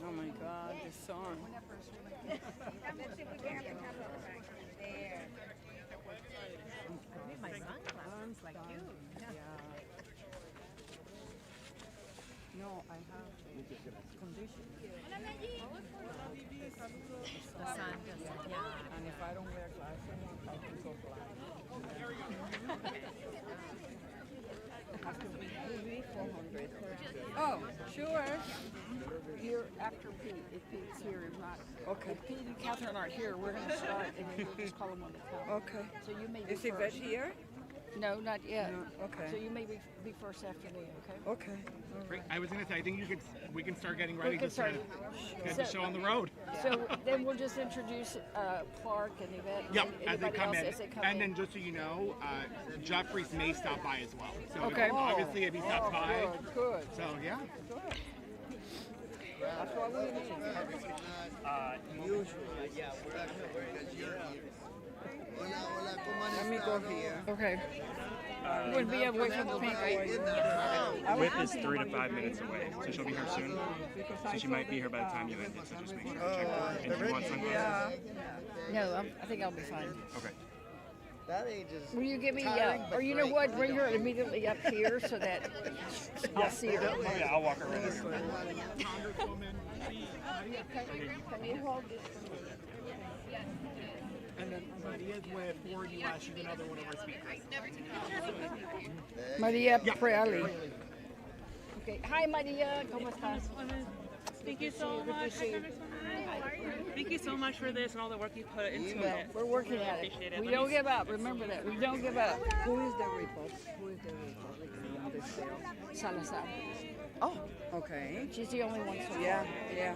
Oh my God, the sun. My sunglasses like you. No, I have condition. The sun doesn't, yeah. And if I don't wear glasses, I can go blind. Have to be 400. Oh, sure. Here after Pete, if Pete's here, if not. Okay. If Pete and Catherine aren't here, we're going to start and then we'll just call them when they come. Okay. So you may be Is Yvette first. here? No, not yet. No, okay. So you may be first after me, okay? Okay. Great. I was going to say, I think we can start getting ready can to start get the show on the road. So then we'll just introduce Clark and Yvette. Yep, and as they anybody come else in. as they come And in. then just so you know, Jeffries may stop by as well. So Okay. obviously if he stops by. Good. So yeah. That's what we need. Let me go here. Okay. Would be away from the pink. Whip is 3 to 5 minutes away, so she'll be here soon. So she might be here by the time you end it, so just make sure to check her. And do you want sunglasses? No, I think I'll be fine. Okay. That age is Will you give me, tiring, but or you know great. what, bring her immediately up here so that I'll see her. Oh yeah, I'll walk her around. Can you hold this for me? And then Maria's way forward you last, she's another one of our speakers. Maria Preali. Okay. Hi, Maria. ¿Cómo estás? Thank you so much. Thank you so much for this and all the work you put into Well, it. we're working at it. Appreciate it. We don't give up. Remember that. We don't give up. Who is the Republican on this bill? Salazar. Oh, okay. She's the only one. So Yeah, yeah.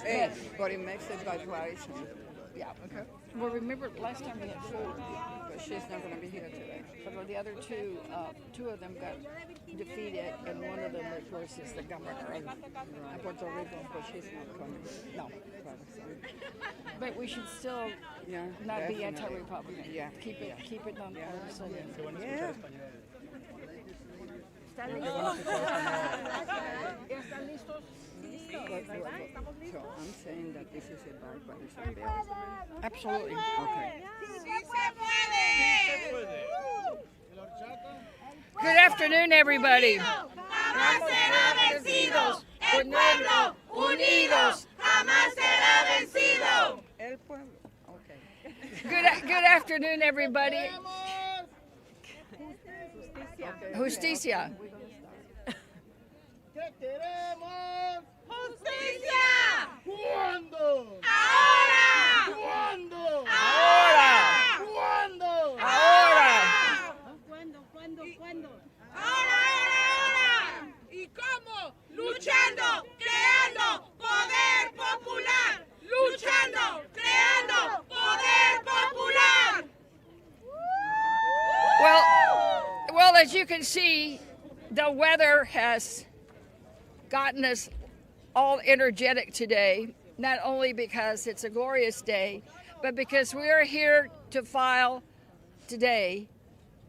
Hey, but it makes it bipartisan. Yeah. Okay. Well, remember last time we had food, But she's not going to be here today. but the other two of them got defeated, and one of them, of course, is the governor of Puerto Rico. But she's not coming. No. But we should still Yeah, not be definitely. anti-Republican. Yeah. Keep it nonpartisan. Yeah. ¿Están listos? ¿Están listos? So I'm saying that this is a bipartisan bill. Absolutely. Okay. Good afternoon, everybody. Jamás será vencido. El pueblo unidos jamás será vencido. El pueblo. Okay. Good afternoon, everybody. Justicia. ¿Qué queremos? ¡Justicia! ¿Cuándo? ¡Ahora! ¿Cuándo? Ahora. ¿Cuándo? Ahora. ¡Ahora! ¿Y cómo? Luchando, creando poder popular. Luchando, creando poder popular. Well, as you can see, the weather has gotten us all energetic today, not only because it's a glorious day, but because we are here to file today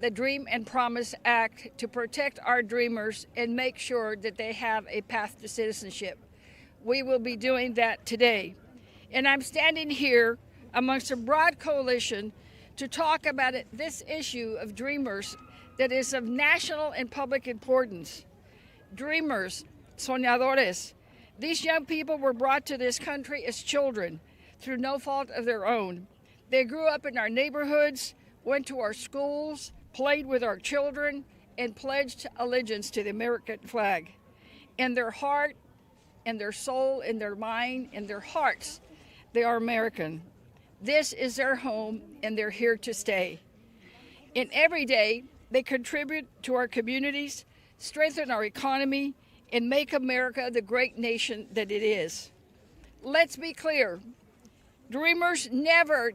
the Dream and Promise Act to protect our dreamers and make sure that they have a path to citizenship. We will be doing that today. And I'm standing here amongst a broad coalition to talk about this issue of dreamers that is of national and public importance. Dreamers, soñadores. These young people were brought to this country as children through no fault of their own. They grew up in our neighborhoods, went to our schools, played with our children, and pledged allegiance to the American flag. In their heart, in their soul, in their mind, in their hearts, they are American. This is their home, and they're here to stay. And every day, they contribute to our communities, strengthen our economy, and make America the great nation that it is. Let's be clear. Dreamers never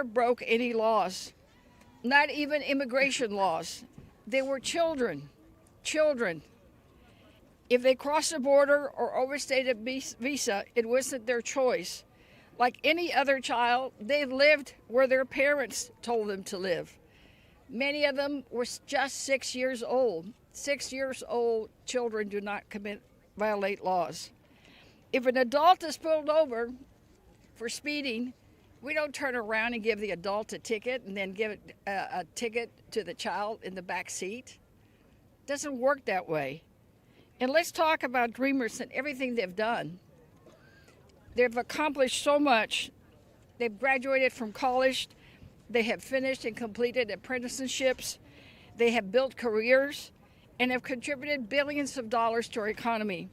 broke any laws, not even immigration laws. They were children. If they crossed the border or overstayed a visa, it wasn't their choice. Like any other child, they lived where their parents told them to live. Many of them were just 6 years old. 6 years old children do not violate laws. If an adult is pulled over for speeding, we don't turn around and give the adult a ticket and then give a ticket to the child in the back seat. It doesn't work that way. And let's talk about Dreamers and everything they've done. They've accomplished so much. They've graduated from college. They have finished and completed apprenticeships. They have built careers and have contributed billions of dollars to our economy.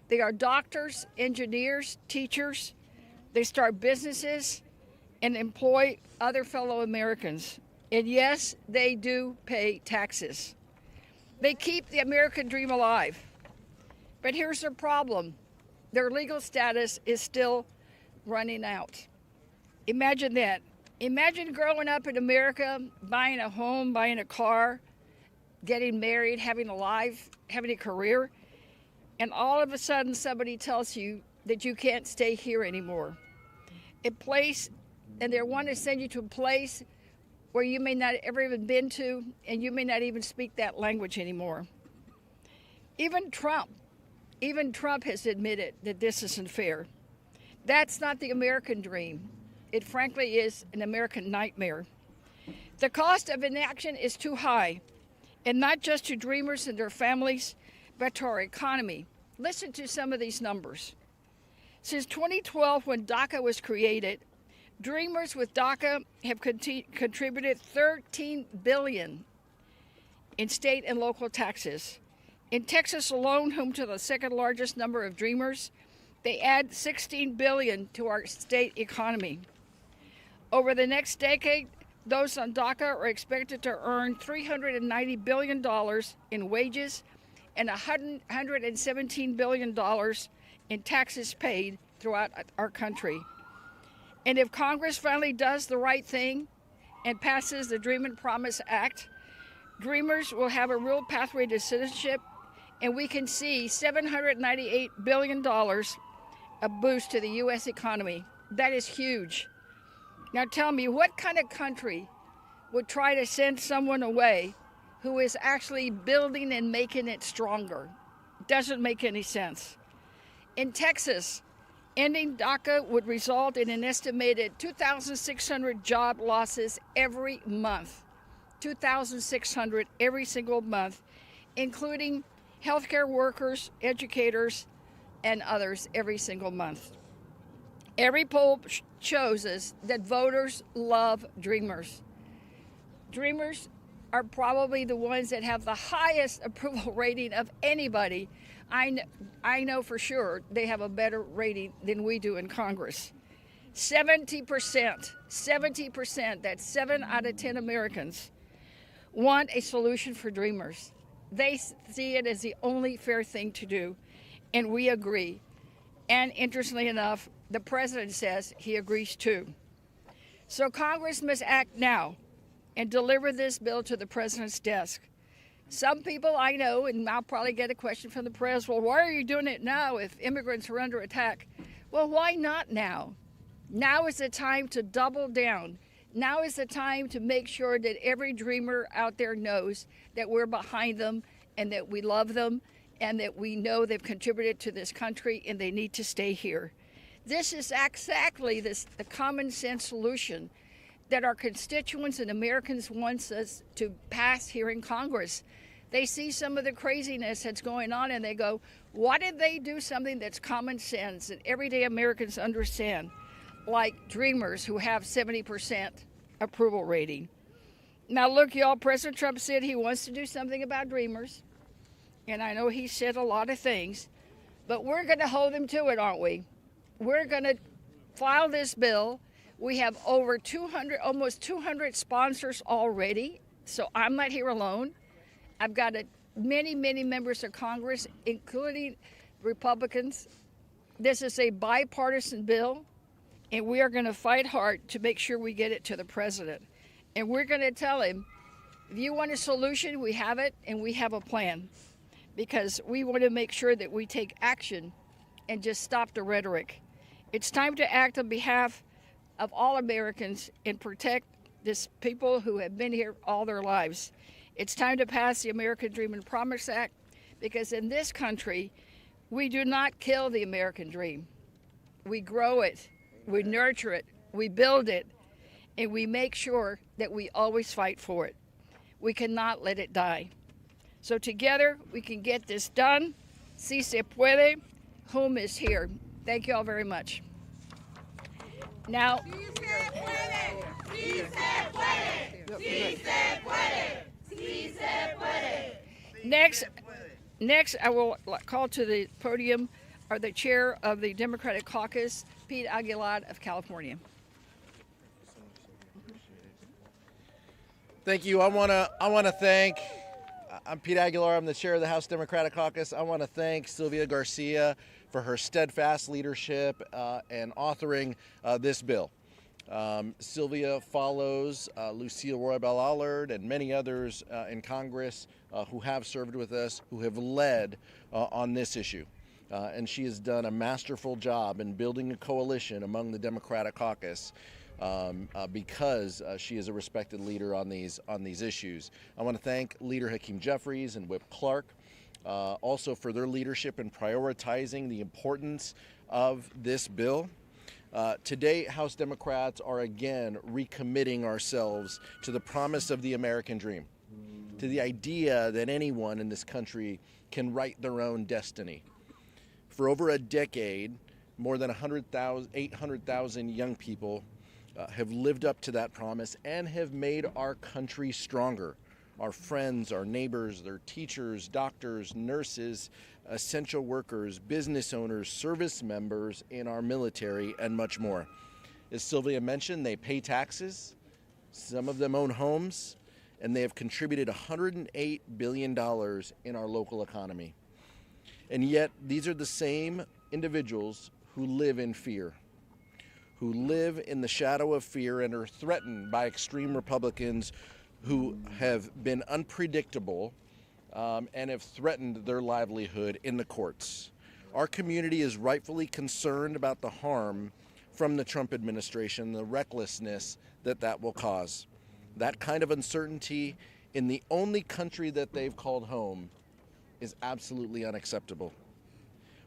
They are doctors, engineers, teachers. They start businesses and employ other fellow Americans. And yes, they do pay taxes. They keep the American dream alive. But here's their problem. Their legal status is still running out. Imagine that. Imagine growing up in America, buying a home, buying a car, getting married, having a life, having a career, and all of a sudden somebody tells you that you can't stay here anymore. And they want to send you to a place where you may not ever even been to, and you may not even speak that language anymore. Even Trump has admitted that this isn't fair. That's not the American dream. It frankly is an American nightmare. The cost of inaction is too high, and not just to Dreamers and their families, but to our economy. Listen to some of these numbers. Since 2012, when DACA was created, Dreamers with DACA have contributed $13 billion in state and local taxes. In Texas alone, home to the second largest number of Dreamers, they add $16 billion to our state economy. Over the next decade, those on DACA are expected to earn $390 billion in wages and $117 billion in taxes paid throughout our country. And if Congress finally does the right thing and passes the Dream and Promise Act, Dreamers will have a real pathway to citizenship, and we can see $798 billion a boost to the U.S. economy. That is huge. Now tell me, what kind of country would try to send someone away who is actually building and making it stronger? Doesn't make any sense. In Texas, ending DACA would result in an estimated 2,600 job losses every month. 2,600 every single month, including healthcare workers, educators, and others every single month. Every poll shows us that voters love Dreamers. Dreamers are probably the ones that have the highest approval rating of anybody. I know for sure they have a better rating than we do in Congress. 70%, that's 7 out of 10 Americans, want a solution for Dreamers. They see it as the only fair thing to do, and we agree. And interestingly enough, the president says he agrees too. So Congress must act now and deliver this bill to the president's desk. Some people I know, and I'll probably get a question from the press, well, why are you doing it now if immigrants are under attack? Well, why not now? Now is the time to double down. Now is the time to make sure that every Dreamer out there knows that we're behind them and that we love them and that we know they've contributed to this country and they need to stay here. This is exactly the common sense solution that our constituents and Americans want us to pass here in Congress. They see some of the craziness that's going on and they go, why did they do something that's common sense that everyday Americans understand, like Dreamers who have 70% approval rating? Now look, y'all, President Trump said he wants to do something about Dreamers, and I know he said a lot of things, but we're going to hold him to it, aren't we? We're going to file this bill. We have over 200, almost 200 sponsors already, so I'm not here alone. I've got many members of Congress, including Republicans. This is a bipartisan bill, and we are going to fight hard to make sure we get it to the president. And we're going to tell him, if you want a solution, we have it, and we have a plan, because we want to make sure that we take action and just stop the rhetoric. It's time to act on behalf of all Americans and protect these people who have been here all their lives. It's time to pass the American Dream and Promise Act, because in this country, We do not kill the American dream. We grow it, we nurture it, we build it, and we make sure that we always fight for it. We cannot let it die. So together we can get this done. Si se puede. Home is here. Thank you all very much. Now, next I will call to the podium the chair of the Democratic Caucus, Pete Aguilar of California. Thank you. I want to thank. I'm Pete Aguilar. I'm the chair of the House Democratic Caucus. I want to thank Sylvia Garcia for her steadfast leadership and authoring this bill. Sylvia follows Lucille Roy Bell-Allard and many others in Congress who have served with us, who have led on this issue. And she has done a masterful job in building a coalition among the Democratic Caucus because she is a respected leader on these issues. I want to thank Leader Hakeem Jeffries and Whip Clark also for their leadership in prioritizing the importance of this bill. Today, House Democrats are again recommitting ourselves to the promise of the American dream, to the idea that anyone in this country can write their own destiny. For over a decade, more than 800,000 young people have lived up to that promise and have made our country stronger. Our friends, our neighbors, their teachers, doctors, nurses, essential workers, business owners, service members in our military, and much more. As Sylvia mentioned, they pay taxes, some of them own homes, and they have contributed $108 billion in our local economy. And yet, these are the same individuals who live in fear, who live in the shadow of fear and are threatened by extreme Republicans who have been unpredictable and have threatened their livelihood in the courts. Our community is rightfully concerned about the harm from the Trump administration, the recklessness that will cause. That kind of uncertainty in the only country that they've called home is absolutely unacceptable.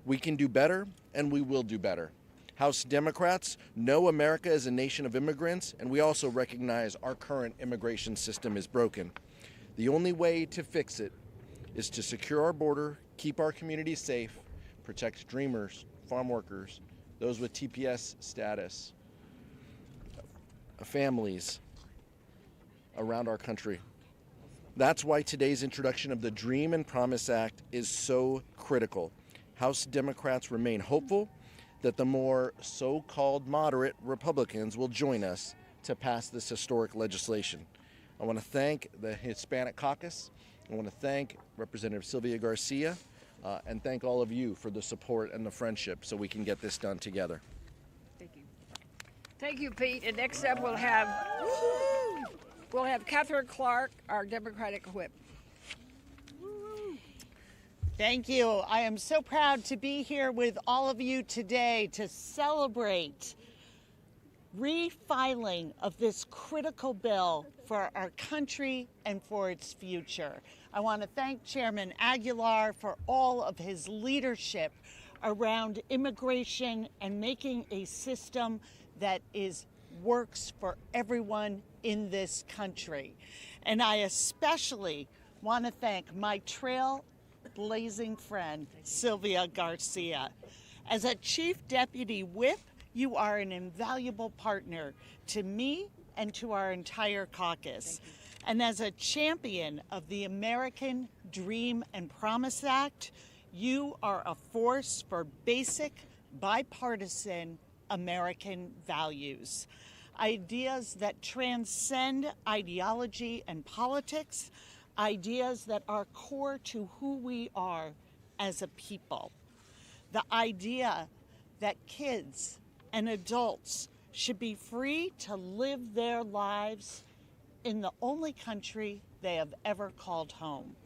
We can do better, and we will do better. House Democrats know America is a nation of immigrants, and we also recognize our current immigration system is broken. The only way to fix it is to secure our border, keep our communities safe, protect dreamers, farm workers, those with TPS status, families around our country. That's why today's introduction of the Dream and Promise Act is so critical. House Democrats remain hopeful that the more so-called moderate Republicans will join us to pass this historic legislation. I want to thank the Hispanic Caucus. I want to thank Representative Sylvia Garcia and thank all of you for the support and the friendship so we can get this done together. Thank you. Thank you, Pete. And next up we'll have Katherine Clark, our Democratic whip. Thank you. I am so proud to be here with all of you today to celebrate refiling of this critical bill for our country and for its future. I want to thank Chairman Aguilar for all of his leadership around immigration and making a system that works for everyone in this country. And I especially want to thank my trailblazing friend, Sylvia Garcia. As a Chief Deputy Whip, you are an invaluable partner to me and to our entire caucus. And as a champion of the American Dream and Promise Act, you are a force for basic, bipartisan American values. Ideas that transcend ideology and politics, ideas that are core to who we are as a people. The idea that kids and adults should be free to live their lives in the only country they have ever called home.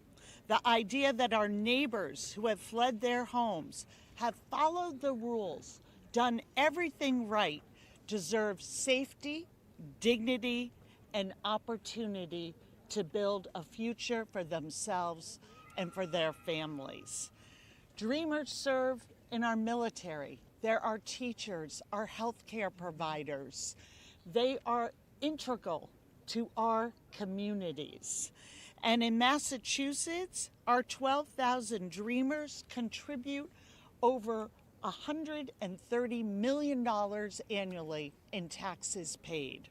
The idea that our neighbors who have fled their homes, have followed the rules, done everything right, deserve safety, dignity, and opportunity to build a future for themselves and for their families. Dreamers serve in our military. They're our teachers, our healthcare providers. They are integral to our communities. And in Massachusetts, our 12,000 Dreamers contribute over $130 million annually in taxes paid.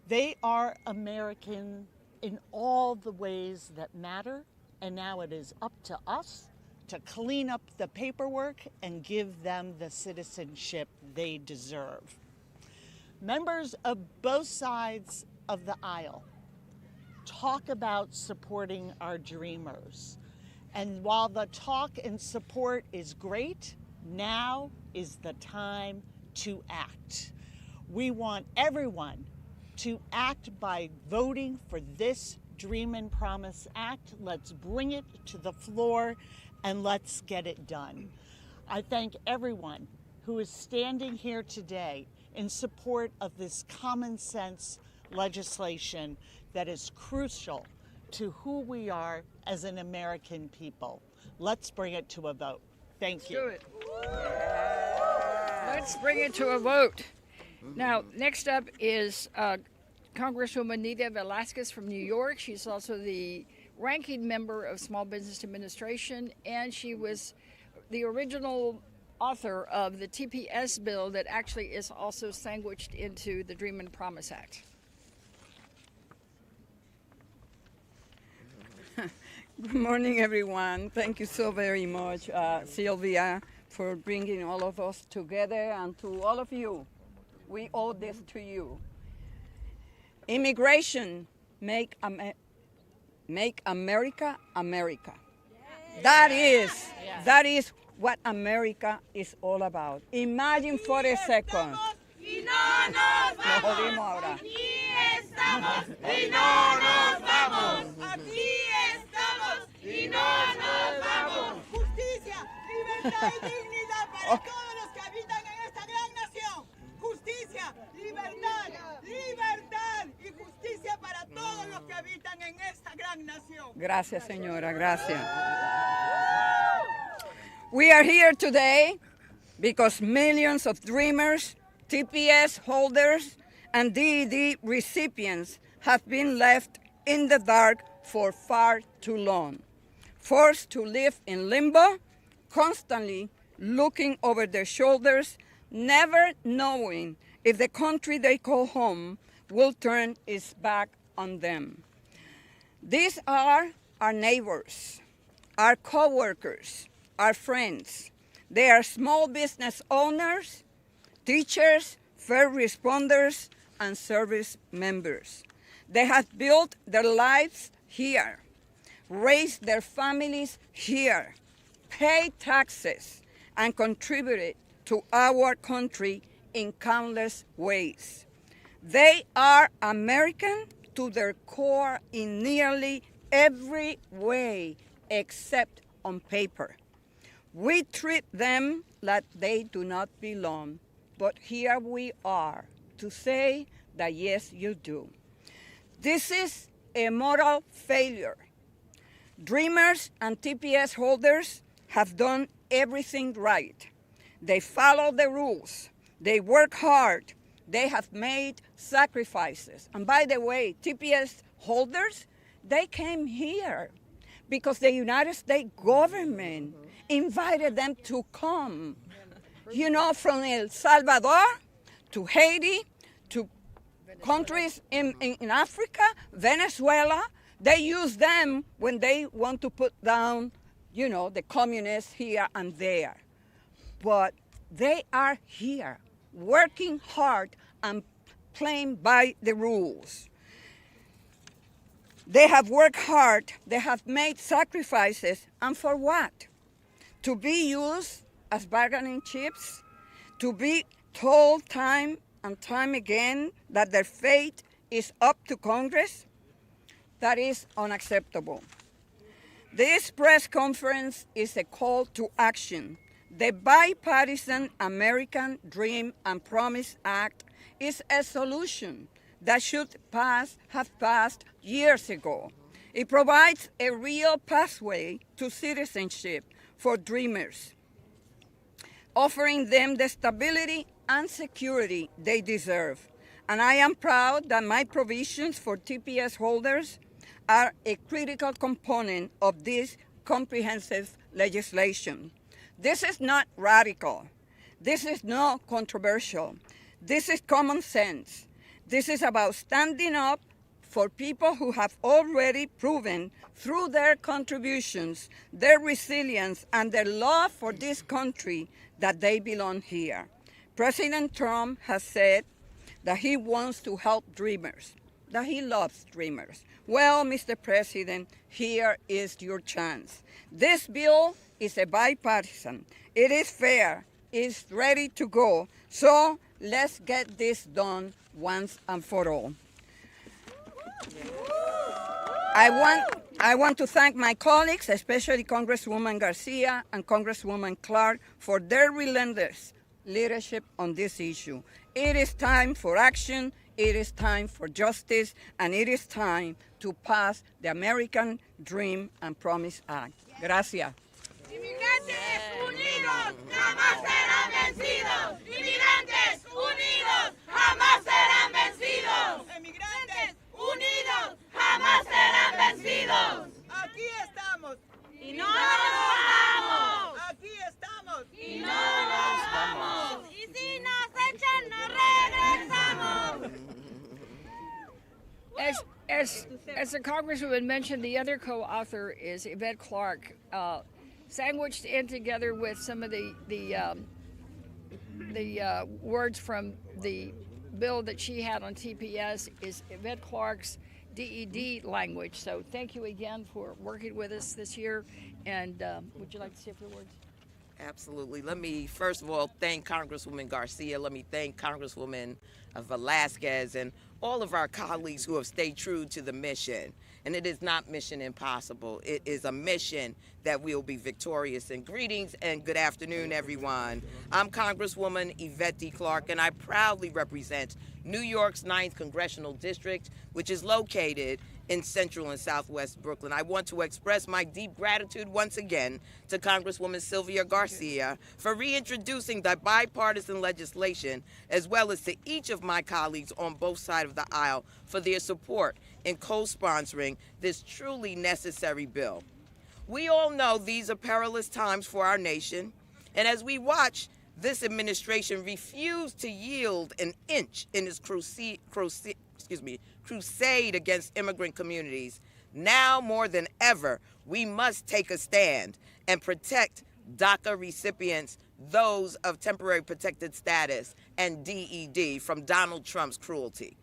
They are American in all the ways that matter, and now it is up to us to clean up the paperwork and give them the citizenship they deserve. Members of both sides of the aisle talk about supporting our Dreamers. And while the talk and support is great, now is the time to act. We want everyone to act by voting for this Dream and Promise Act. Let's bring it to the floor and let's get it done. I thank everyone who is standing here today in support of this common sense legislation that is crucial to who we are as an American people. Let's bring it to a vote. Thank you. Do it. Let's bring it to a vote. Now, next up is Congresswoman Nita Velasquez from New York. She's also the ranking member of Small Business Administration, and she was the original author of the TPS bill that actually is also sandwiched into the Dream and Promise Act. Good morning, everyone. Thank you so very much, Sylvia, for bringing all of us together, and to all of you. We owe this to you. Immigration, make America America. That is what America is all about. Imagine for a second. Y no nos Nos jodimos ahora. Aquí estamos y no nos vamos. Aquí estamos y no nos vamos. Justicia, libertad y dignidad para todos los que habitan en esta gran nación. Justicia, libertad y justicia para todos los que habitan en esta gran nación. Gracias, señora. Gracias. We are here today because millions of Dreamers, TPS holders, and DED recipients have been left in the dark for far too long, forced to live in limbo, constantly looking over their shoulders, never knowing if the country they call home will turn its back on them. These are our neighbors, our co-workers, our friends. They are small business owners, teachers, first responders, and service members. They have built their lives here, raised their families here, paid taxes, and contributed to our country in countless ways. They are American to their core in nearly every way except on paper. We treat them like they do not belong, but here we are to say that yes, you do. This is a moral failure. Dreamers and TPS holders have done everything right. They follow the rules. They work hard. They have made sacrifices. And by the way, TPS holders, they came here because the United States government invited them to come. You know, from El Salvador to Haiti to countries in Africa, Venezuela, they use them when they want to put down, you know, the communists here and there. But they are here, working hard and playing by the rules. They have worked hard, they have made sacrifices, and for what? To be used as bargaining chips? To be told time and time again that their fate is up to Congress? That is unacceptable. This press conference is a call to action. The bipartisan American Dream and Promise Act is a solution that should have passed years ago. It provides a real pathway to citizenship for dreamers, offering them the stability and security they deserve. And I am proud that my provisions for TPS holders are a critical component of this comprehensive legislation. This is not radical. This is not controversial. This is common sense. This is about standing up for people who have already proven through their contributions, their resilience, and their love for this country that they belong here. President Trump has said that he wants to help dreamers, that he loves dreamers. Well, Mr. President, here is your chance. This bill is a bipartisan. It is fair. It's ready to go. So let's get this done once and for all. I want to thank my colleagues, especially Congresswoman Garcia and Congresswoman Clark, for their relentless leadership on this issue. It is time for action, it is time for justice, and it is time to pass the American Dream and Promise Act. Gracias. Inmigrantes unidos jamás serán vencidos. Inmigrantes unidos jamás serán vencidos. Inmigrantes unidos jamás serán vencidos. Aquí estamos y no nos vamos. Aquí estamos y no nos vamos. Y si nos echan no regresamos. As the Congresswoman mentioned, the other co-author is Yvette Clark. Sandwiched in together with some of the words from the bill that she had on TPS is Yvette Clark's DED language. So thank you again for working with us this year. And would you like to say a few words? Absolutely. Let me, first of all, thank Congresswoman Garcia. Let me thank Congresswoman Velasquez and all of our colleagues who have stayed true to the mission. And it is not mission impossible. It is a mission that we'll be victorious in. Greetings and good afternoon, everyone. I'm Congresswoman Yvette D. Clark, and I proudly represent New York's 9th Congressional District, which is located in central and southwest Brooklyn. I want to express my deep gratitude once again to Congresswoman Sylvia Garcia for reintroducing the bipartisan legislation, as well as to each of my colleagues on both sides of the aisle for their support in co-sponsoring this truly necessary bill. We all know these are perilous times for our nation, and as we watch this administration refuse to yield an inch in its crusade against immigrant communities, now more than ever, we must take a stand and protect DACA recipients, those of temporary protected status and DED, from Donald Trump's cruelty.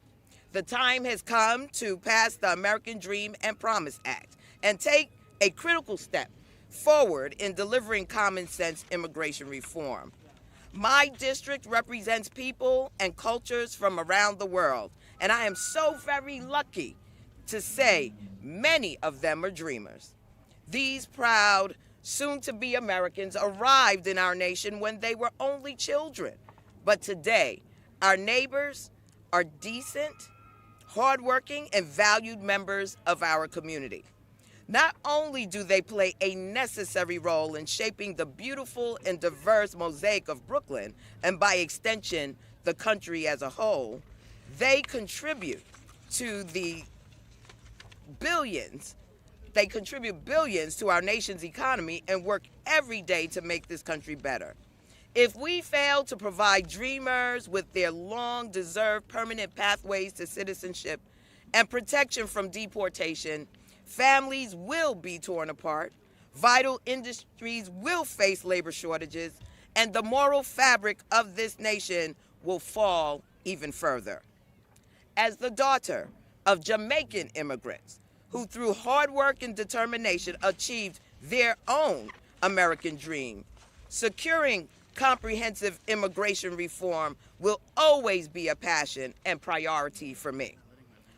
The time has come to pass the American Dream and Promise Act and take a critical step forward in delivering common sense immigration reform. My district represents people and cultures from around the world, and I am so very lucky to say many of them are dreamers. These proud, soon-to-be Americans arrived in our nation when they were only children. But today, our neighbors are decent, hardworking, and valued members of our community. Not only do they play a necessary role in shaping the beautiful and diverse mosaic of Brooklyn, and by extension, the country as a whole, they contribute to the billions. They contribute billions to our nation's economy and work every day to make this country better. If we fail to provide dreamers with their long-deserved permanent pathways to citizenship and protection from deportation, families will be torn apart, vital industries will face labor shortages, and the moral fabric of this nation will fall even further. As the daughter of Jamaican immigrants who through hard work and determination achieved their own American dream, securing comprehensive immigration reform will always be a passion and priority for me.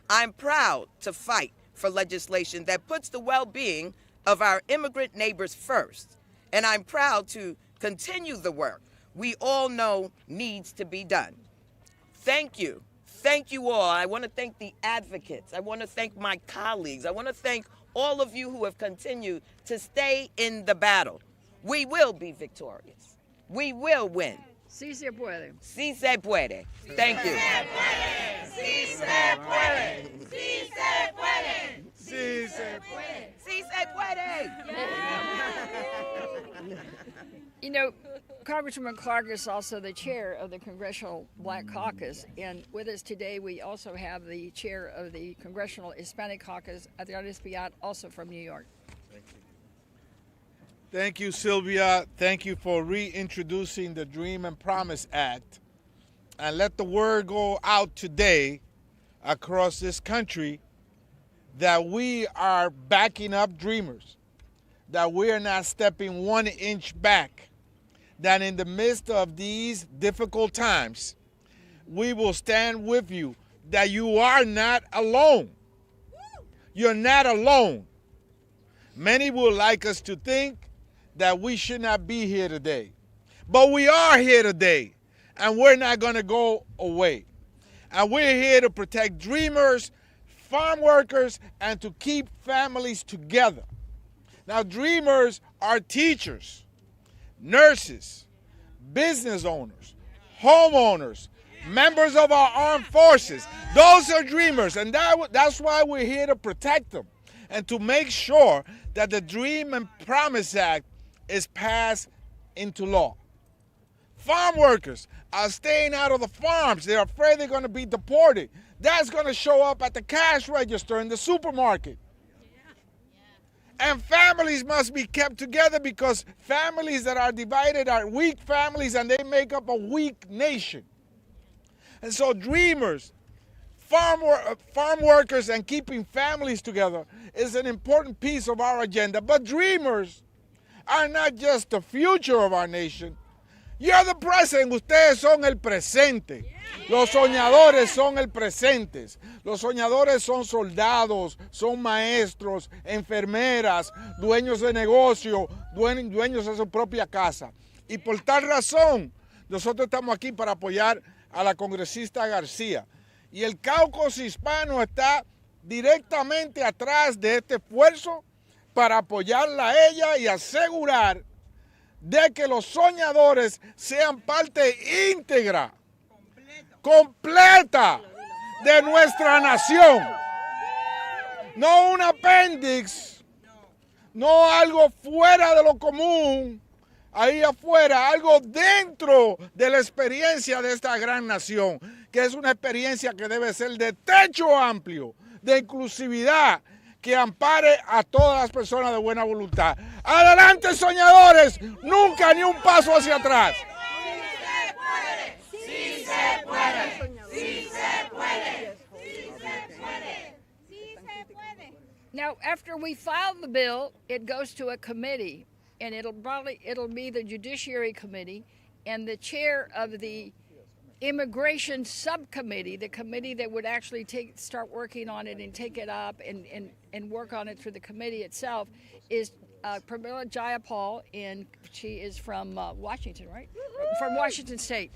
I'm proud to fight for legislation that puts the well-being of our immigrant neighbors first, and I'm proud to continue the work we all know needs to be done. Thank you. Thank you all. I want to thank the advocates. I want to thank my colleagues. I want to thank all of you who have continued to stay in the battle. We will be victorious. We will win. Sí se puede. Sí se puede. Thank you. Sí se puede. Sí se puede. Sí se puede. Sí se puede. You know, Congresswoman Clark is also the chair of the Congressional Black Caucus, and with us today we also have the chair of the Congressional Hispanic Caucus, Adriana Espiat, also from New York. Thank you, Sylvia. Thank you for reintroducing the Dream and Promise Act. And let the word go out today across this country that we are backing up dreamers, that we are not stepping 1 inch back, that in the midst of these difficult times, we will stand with you, that you are not alone. You're not alone. Many would like us to think that we should not be here today. But we are here today, and we're not going to go away. And we're here to protect dreamers, farm workers, and to keep families together. Now, dreamers are teachers, nurses, business owners, homeowners, members of our armed forces. Those are dreamers, and that's why we're here to protect them and to make sure that the Dream and Promise Act is passed into law. Farm workers are staying out of the farms. They're afraid they're going to be deported. That's going to show up at the cash register in the supermarket. And families must be kept together, because families that are divided are weak families, and they make up a weak nation. And so dreamers, farm workers, and keeping families together is an important piece of our agenda. But dreamers are not just the future of our nation. You're the present. Ustedes son el presente. Los soñadores son el presente. Los soñadores son soldados, son maestros, enfermeras, dueños de negocio, dueños de su propia casa. Y por tal razón, nosotros estamos aquí para apoyar a la congresista Garcia. Y el Caucus hispano está directamente atrás de este esfuerzo para apoyarla a ella y asegurar de que los soñadores sean parte íntegra, completa de nuestra nación. No un apéndice, no algo fuera de lo común, ahí afuera, algo dentro de la experiencia de esta gran nación, que es una experiencia que debe ser de techo amplio, de inclusividad, que ampare a todas las personas de buena voluntad. Adelante, soñadores, nunca ni un paso hacia atrás. Sí se puede. Sí se puede. Sí se puede. Sí se puede. Now, after we file the bill, it goes to a committee, and it'll be the Judiciary Committee, and the chair of the Immigration Subcommittee, the committee that would actually start working on it and take it up and work on it through the committee itself, is Pramila Jayapal, and she is from Washington, right? From Washington State.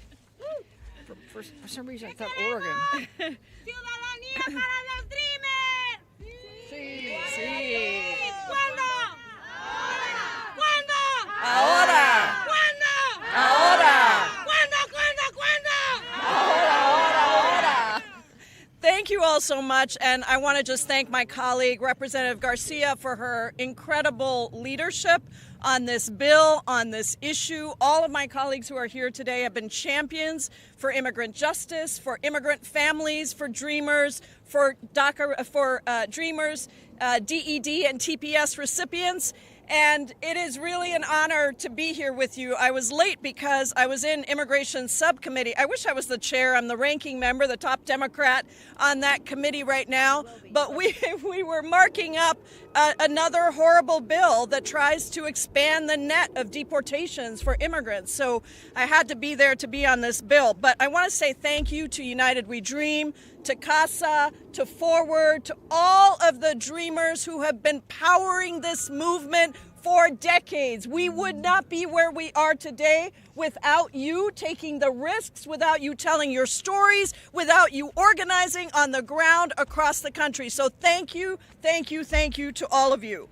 For some reason I thought Oregon. Ciudadanía para los dreamers. Sí, sí. ¿Cuándo? ¿Cuándo? Ahora. ¿Cuándo? Ahora. Thank you all so much, and I want to just thank my colleague, Representative Garcia, for her incredible leadership on this bill, on this issue. All of my colleagues who are here today have been champions for immigrant justice, for immigrant families, for dreamers, for DACA, for dreamers, DED and TPS recipients. And it is really an honor to be here with you. I was late because I was in Immigration Subcommittee. I wish I was the chair. I'm the ranking member, the top Democrat on that committee right now. But we were marking up another horrible bill that tries to expand the net of deportations for immigrants. So I had to be there to be on this bill. But I want to say thank you to United We Dream, to CASA, to Forward, to all of the dreamers who have been powering this movement for decades. We would not be where we are today without you taking the risks, without you telling your stories, without you organizing on the ground across the country. So thank you, thank you, thank you to all of you.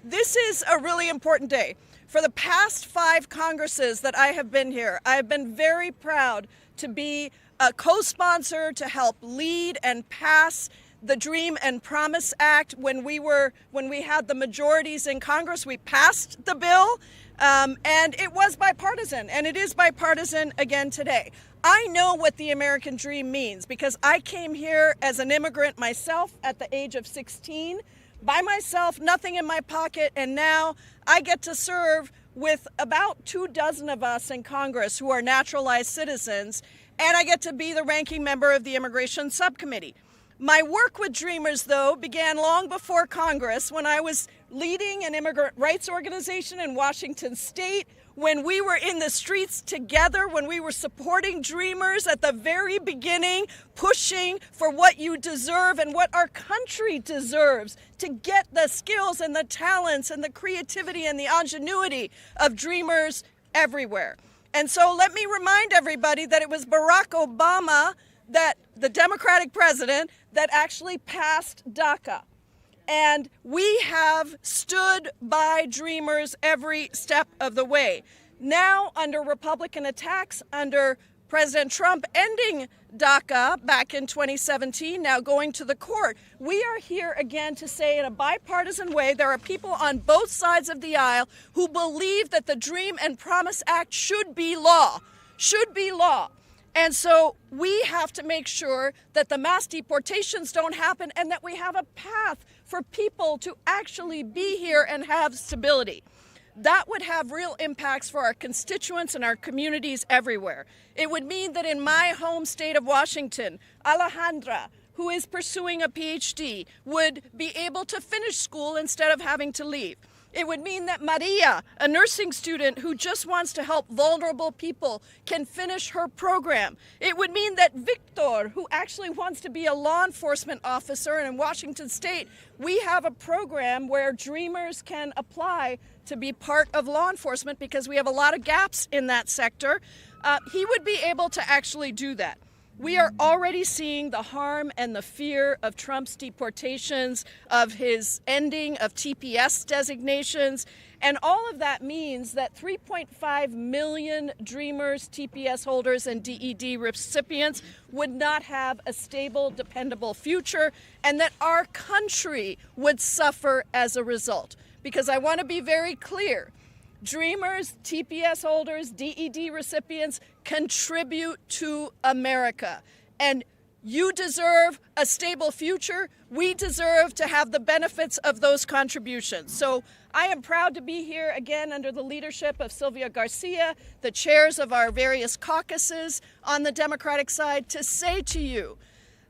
This is a really important day. For the past 5 Congresses that I have been here, I have been very proud to be a co-sponsor to help lead and pass the Dream and Promise Act. When we had the majorities in Congress, we passed the bill, and it was bipartisan, and it is bipartisan again today. I know what the American dream means because I came here as an immigrant myself at the age of 16, by myself, nothing in my pocket, and now I get to serve with about 24 of us in Congress who are naturalized citizens, and I get to be the ranking member of the Immigration Subcommittee. My work with Dreamers, though, began long before Congress when I was leading an immigrant rights organization in Washington State, when we were in the streets together, when we were supporting Dreamers at the very beginning, pushing for what you deserve and what our country deserves, to get the skills and the talents and the creativity and the ingenuity of Dreamers everywhere. And so let me remind everybody that it was Barack Obama, that the Democratic president, that actually passed DACA. And we have stood by Dreamers every step of the way. Now, under Republican attacks, under President Trump ending DACA back in 2017, now going to the court, we are here again to say in a bipartisan way there are people on both sides of the aisle who believe that the Dream and Promise Act should be law, And so we have to make sure that the mass deportations don't happen and that we have a path for people to actually be here and have stability. That would have real impacts for our constituents and our communities everywhere. It would mean that in my home state of Washington, Alejandra, who is pursuing a PhD, would be able to finish school instead of having to leave. It would mean that Maria, a nursing student who just wants to help vulnerable people, can finish her program. It would mean that Victor, who actually wants to be a law enforcement officer, and in Washington State, we have a program where Dreamers can apply to be part of law enforcement because we have a lot of gaps in that sector. He would be able to actually do that. We are already seeing the harm and the fear of Trump's deportations, of his ending of TPS designations, and all of that means that 3.5 million Dreamers, TPS holders, and DED recipients would not have a stable, dependable future, and that our country would suffer as a result. Because I want to be very clear, Dreamers, TPS holders, DED recipients contribute to America. And you deserve a stable future. We deserve to have the benefits of those contributions. So I am proud to be here again under the leadership of Sylvia Garcia, the chairs of our various caucuses on the Democratic side, to say to you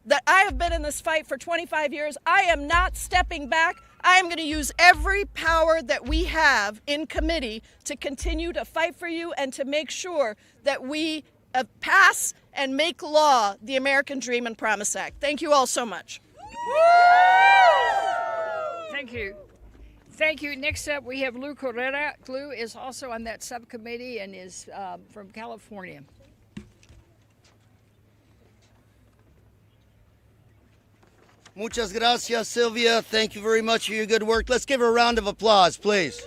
that I have been in this fight for 25 years. I am not stepping back. I am going to use every power that we have in committee to continue to fight for you and to make sure that we pass and make law the American Dream and Promise Act. Thank you all so much. Thank you. Thank you. Next up, we have Lou Correra. Lou is also on that subcommittee and is from California. Muchas gracias, Sylvia. Thank you very much for your good work. Let's give her a round of applause, please.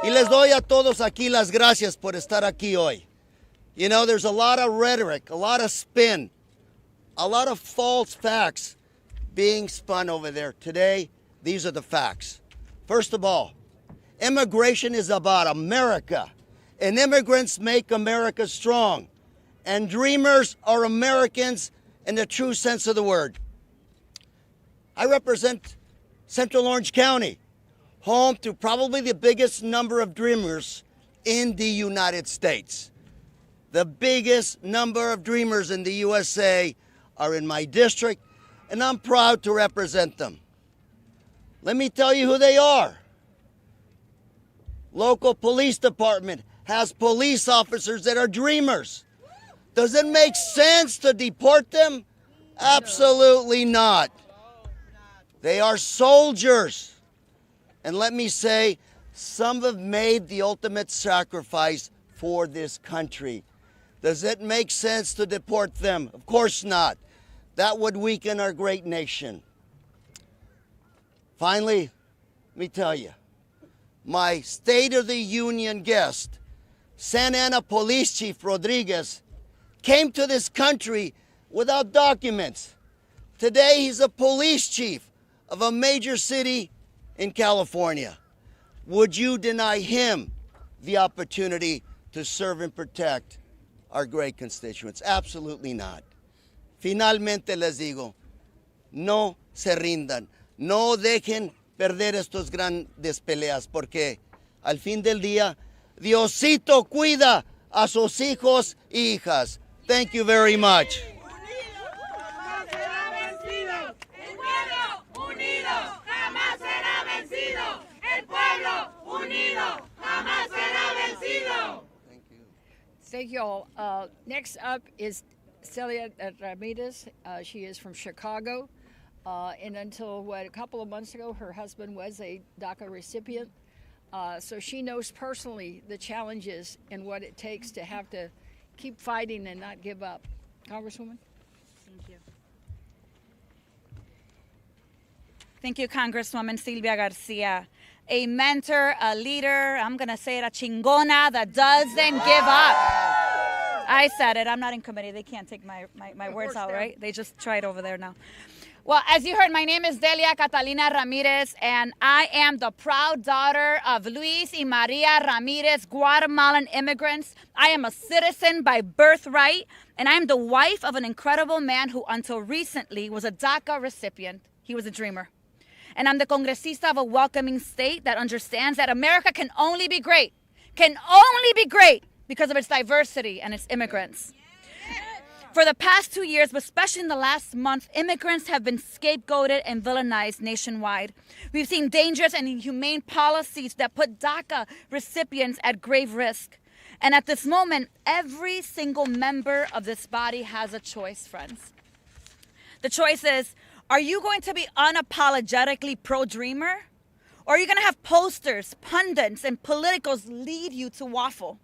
Y les doy a todos aquí las gracias por estar aquí hoy. You know, there's a lot of rhetoric, a lot of spin, a lot of false facts being spun over there. Today, these are the facts. First of all, immigration is about America, and immigrants make America strong. And Dreamers are Americans in the true sense of the word. I represent Central Orange County, home to probably the biggest number of Dreamers in the United States. The biggest number of Dreamers in the USA are in my district, and I'm proud to represent them. Let me tell you who they are. Local police department has police officers that are Dreamers. Does it make sense to deport them? Absolutely not. They are soldiers. And let me say, some have made the ultimate sacrifice for this country. Does it make sense to deport them? Of course not. That would weaken our great nation. Finally, let me tell you, my State of the Union guest, Santa Ana Police Chief Rodriguez, came to this country without documents. Today, he's a police chief of a major city in California. Would you deny him the opportunity to serve and protect our great constituents? Absolutely not. Finalmente les digo, no se rindan, no dejen perder estos grandes peleas, porque al fin del día, Diosito cuida a sus hijos y hijas. Thank you very much. Thank you all. Next up is Celia Ramirez. She is from Chicago. And until a couple of months ago, her husband was a DACA recipient. So she knows personally the challenges and what it takes to have to keep fighting and not give up. Congresswoman? Thank you. Thank you, Congresswoman Sylvia Garcia. A mentor, a leader, I'm going to say it, a chingona that doesn't give up. I said it. I'm not in committee. They can't take my words out, right? They just tried over there now. Well, as you heard, my name is Delia Catalina Ramirez, and I am the proud daughter of Luis y Maria Ramirez, Guatemalan immigrants. I am a citizen by birthright, and I am the wife of an incredible man who, until recently, was a DACA recipient. He was a dreamer. And I'm the congresista of a welcoming state that understands that America can only be great because of its diversity and its immigrants. For the past 2 years, but especially in the last month, immigrants have been scapegoated and villainized nationwide. We've seen dangerous and inhumane policies that put DACA recipients at grave risk. And at this moment, every single member of this body has a choice, friends. The choice is, are you going to be unapologetically pro-dreamer? Or are you going to have posters, pundits, and politicals lead you to waffle?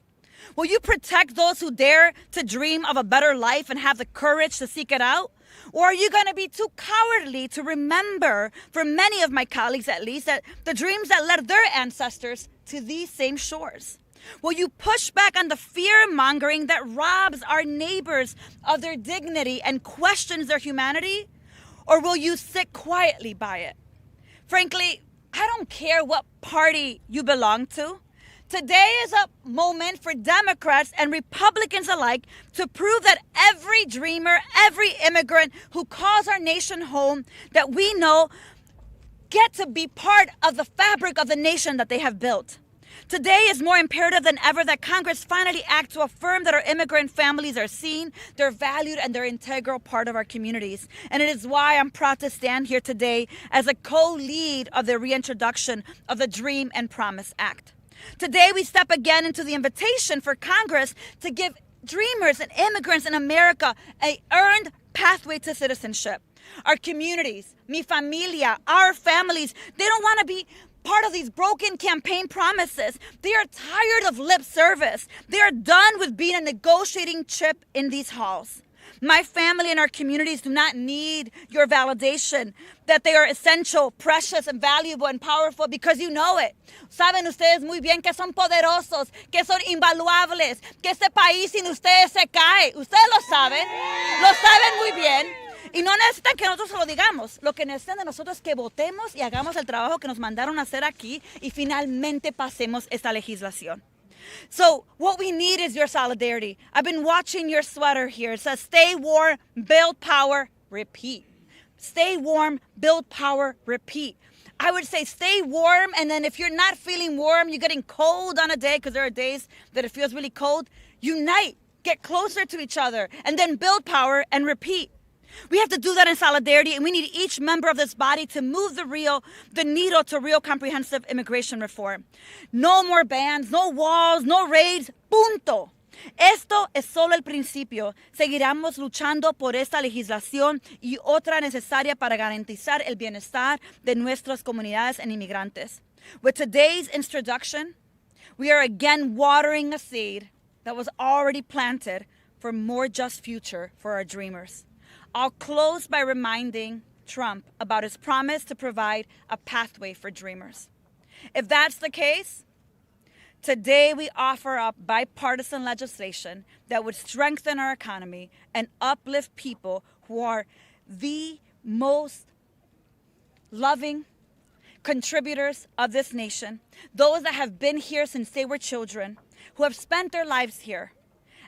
Will you protect those who dare to dream of a better life and have the courage to seek it out? Or are you going to be too cowardly to remember, for many of my colleagues at least, that the dreams that led their ancestors to these same shores? Will you push back on the fear-mongering that robs our neighbors of their dignity and questions their humanity? Or will you sit quietly by it? Frankly, I don't care what party you belong to. Today is a moment for Democrats and Republicans alike to prove that every dreamer, every immigrant who calls our nation home, that we know get to be part of the fabric of the nation that they have built. Today is more imperative than ever that Congress finally act to affirm that our immigrant families are seen, they're valued, and they're an integral part of our communities. And it is why I'm proud to stand here today as a co-lead of the reintroduction of the Dream and Promise Act. Today, we step again into the invitation for Congress to give dreamers and immigrants in America an earned pathway to citizenship. Our communities, mi familia, our families, they don't want to be part of these broken campaign promises. They are tired of lip service. They are done with being a negotiating chip in these halls. My family and our communities do not need your validation that they are essential, precious, and valuable and powerful because you know it. Saben ustedes muy bien que son poderosos, que son invaluables, que este país sin ustedes se cae. Ustedes lo saben muy bien. Y no necesitan que nosotros se lo digamos. Lo que necesitan de nosotros es que votemos y hagamos el trabajo que nos mandaron a hacer aquí y finalmente pasemos esta legislación. So what we need is your solidarity. I've been watching your sweater here. It says, stay warm, build power, repeat. Stay warm, build power, repeat. I would say stay warm, and then if you're not feeling warm, you're getting cold on a day, because there are days that it feels really cold, unite, get closer to each other, and then build power and repeat. We have to do that in solidarity, and we need each member of this body to move the needle to real comprehensive immigration reform. No more bans, no walls, no raids, punto. Esto es solo el principio. Seguiremos luchando por esta legislación y otra necesaria para garantizar el bienestar de nuestras comunidades and inmigrantes. With today's introduction, we are again watering a seed that was already planted for a more just future for our dreamers. I'll close by reminding Trump about his promise to provide a pathway for dreamers. If that's the case, today we offer up bipartisan legislation that would strengthen our economy and uplift people who are the most loving contributors of this nation, those that have been here since they were children, who have spent their lives here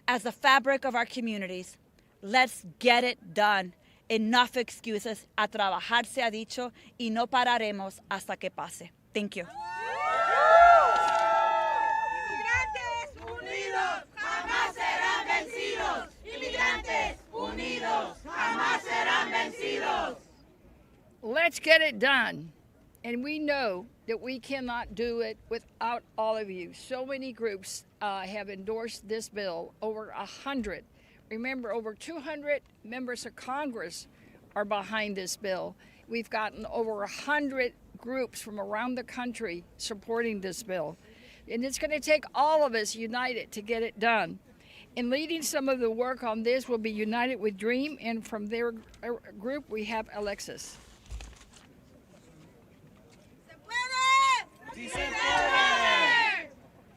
as the fabric of our communities. Let's get it done. Enough excuses. A trabajar se ha dicho y no pararemos hasta que pase. Thank you. Inmigrantes unidos jamás serán vencidos. Inmigrantes unidos jamás serán vencidos. Let's get it done. And we know that we cannot do it without all of you. So many groups have endorsed this bill, over 100. Remember, over 200 members of Congress are behind this bill. We've gotten over 100 groups from around the country supporting this bill. And it's going to take all of us united to get it done. And leading some of the work on this will be United with Dream, and from their group we have Alexis.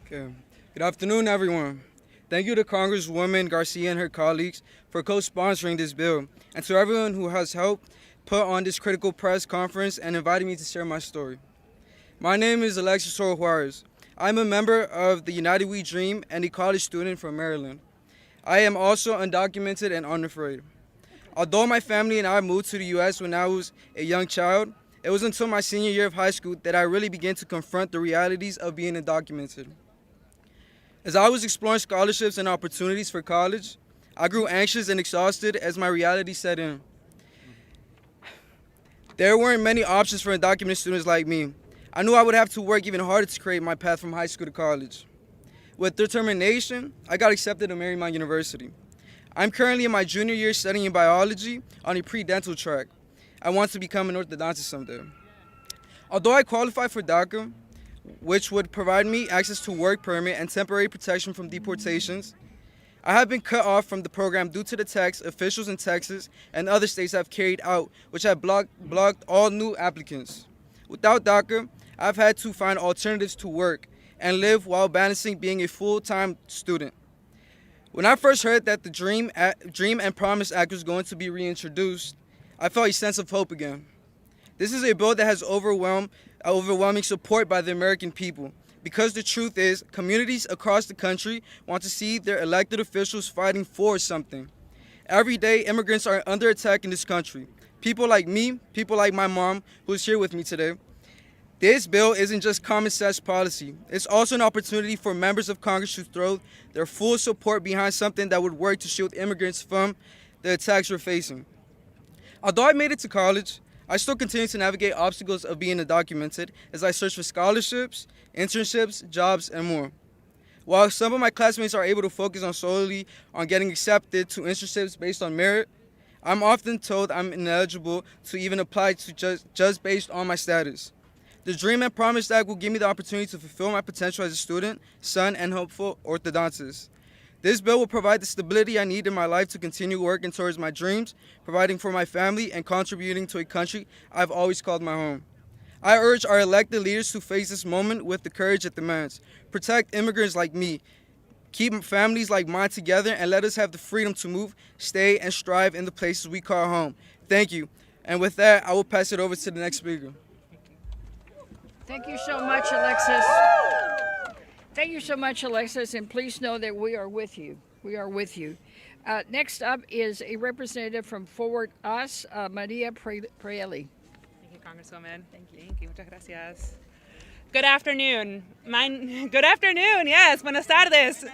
Okay. Good afternoon, everyone. Thank you to Congresswoman Garcia and her colleagues for co-sponsoring this bill, and to everyone who has helped put on this critical press conference and invited me to share my story. My name is Alexis Juarez. I'm a member of the United We Dream and a college student from Maryland. I am also undocumented and unafraid. Although my family and I moved to the U.S. when I was a young child, it was until my senior year of high school that I really began to confront the realities of being undocumented. As I was exploring scholarships and opportunities for college, I grew anxious and exhausted as my reality set in. There weren't many options for undocumented students like me. I knew I would have to work even harder to create my path from high school to college. With determination, I got accepted to Marymount University. I'm currently in my junior year studying biology on a pre-dental track. I want to become an orthodontist someday. Although I qualify for DACA, which would provide me access to work permit and temporary protection from deportations, I have been cut off from the program due to the tax officials in Texas and other states have carried out, which have blocked all new applicants. Without DACA, I've had to find alternatives to work and live while balancing being a full-time student. When I first heard that the Dream and Promise Act was going to be reintroduced, I felt a sense of hope again. This is a bill that has overwhelming support by the American people, because the truth is, communities across the country want to see their elected officials fighting for something. Every day, immigrants are under attack in this country. People like me, people like my mom, who's here with me today. This bill isn't just common sense policy. It's also an opportunity for members of Congress to throw their full support behind something that would work to shield immigrants from the attacks we're facing. Although I made it to college, I still continue to navigate obstacles of being undocumented as I search for scholarships, internships, jobs, and more. While some of my classmates are able to focus solely on getting accepted to internships based on merit, I'm often told I'm ineligible to even apply to just based on my status. The Dream and Promise Act will give me the opportunity to fulfill my potential as a student, son, and hopeful orthodontist. This bill will provide the stability I need in my life to continue working towards my dreams, providing for my family, and contributing to a country I've always called my home. I urge our elected leaders to face this moment with the courage it demands. Protect immigrants like me. Keep families like mine together and let us have the freedom to move, stay, and strive in the places we call home. Thank you. And with that, I will pass it over to the next speaker. Thank you so much, Alexis. Thank you so much, Alexis, and please know that we are with you. We are with you. Next up is a representative from Forward Us, Maria Preelli. Thank you, Congresswoman. Thank you. Muchas gracias. Good afternoon. Good afternoon, yes. Buenas tardes.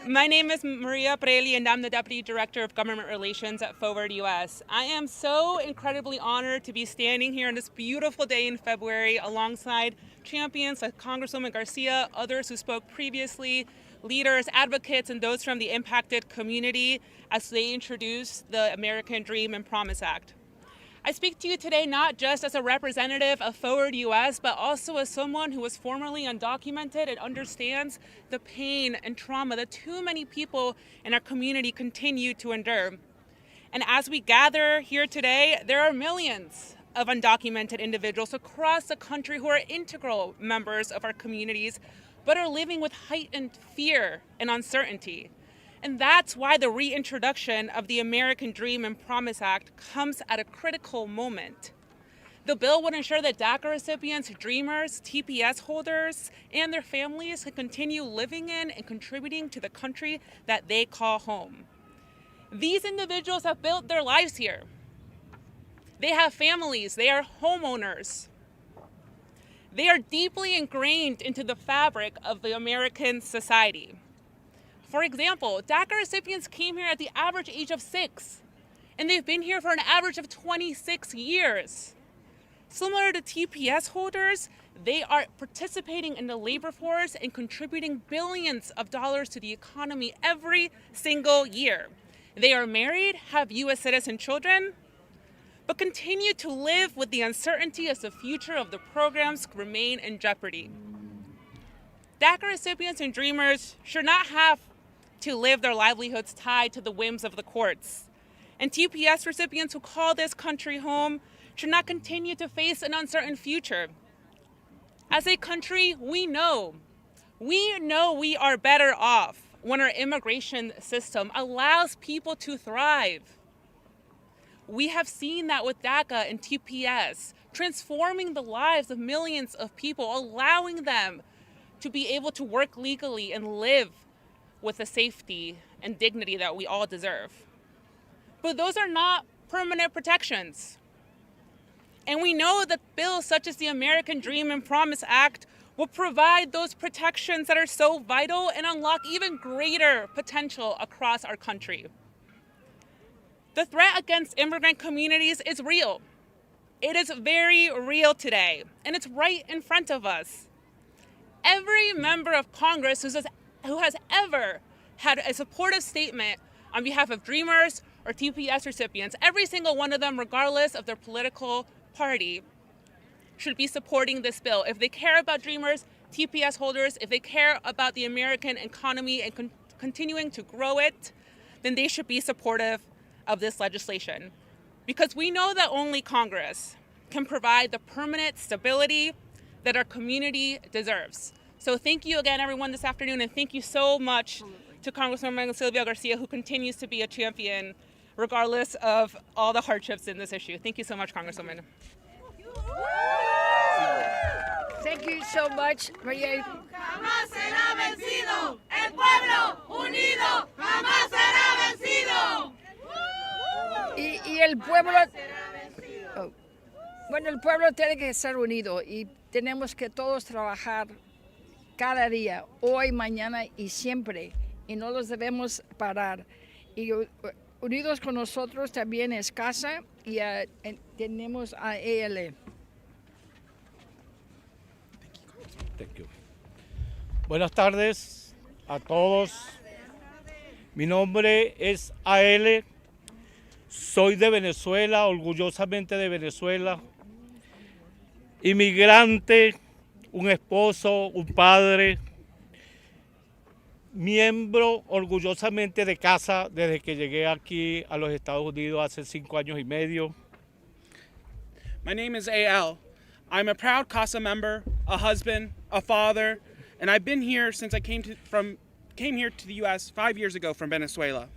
My name is Maria Preelli, and I'm the Deputy Director of Government Relations at Forward US. I am so incredibly honored to be standing here on this beautiful day in February alongside champions like Congresswoman Garcia, others who spoke previously, leaders, advocates, and those from the impacted community as they introduce the American Dream and Promise Act. I speak to you today not just as a representative of Forward US, but also as someone who was formerly undocumented and understands the pain and trauma that too many people in our community continue to endure. And as we gather here today, there are millions of undocumented individuals across the country who are integral members of our communities, but are living with heightened fear and uncertainty. And that's why the reintroduction of the American Dream and Promise Act comes at a critical moment. The bill would ensure that DACA recipients, dreamers, TPS holders, and their families can continue living in and contributing to the country that they call home. These individuals have built their lives here. They have families, they are homeowners. They are deeply ingrained into the fabric of the American society. For example, DACA recipients came here at the average age of 6, and they've been here for an average of 26 years. Similar to TPS holders, they are participating in the labor force and contributing billions of dollars to the economy every single year. They are married, have U.S. citizen children, but continue to live with the uncertainty as the future of the programs remain in jeopardy. DACA recipients and dreamers should not have to live their livelihoods tied to the whims of the courts. And TPS recipients who call this country home should not continue to face an uncertain future. As a country, we know we are better off when our immigration system allows people to thrive. We have seen that with DACA and TPS, transforming the lives of millions of people, allowing them to be able to work legally and live with the safety and dignity that we all deserve. But those are not permanent protections. And we know that bills such as the American Dream and Promise Act will provide those protections that are so vital and unlock even greater potential across our country. The threat against immigrant communities is real. It is very real today, and it's right in front of us. Every member of Congress who has ever had a supportive statement on behalf of Dreamers or TPS recipients, every single one of them, regardless of their political party, should be supporting this bill. If they care about Dreamers, TPS holders, if they care about the American economy and continuing to grow it, then they should be supportive of this legislation. Because we know that only Congress can provide the permanent stability that our community deserves. So thank you again, everyone, this afternoon, and thank you so much to Congresswoman Sylvia Garcia, who continues to be a champion regardless of all the hardships in this issue. Thank you so much, Congresswoman. Thank you so much, Maria. Jamás será vencido. El pueblo unido jamás será vencido. Y el pueblo, bueno, el pueblo tiene que estar unido y tenemos que todos trabajar cada día, hoy, mañana y siempre, y no los debemos parar. Y unidos con nosotros también es casa y tenemos a EL. Thank you. Buenas tardes a todos. Mi nombre es AL. Soy de Venezuela, orgullosamente de Venezuela. Inmigrante, un esposo, un padre. Miembro orgullosamente de casa desde que llegué aquí a los Estados Unidos hace 5 años y medio. My name is AL. I'm a proud CASA member, a husband, a father, and I've been here since I came here to the U.S. 5 years ago from Venezuela.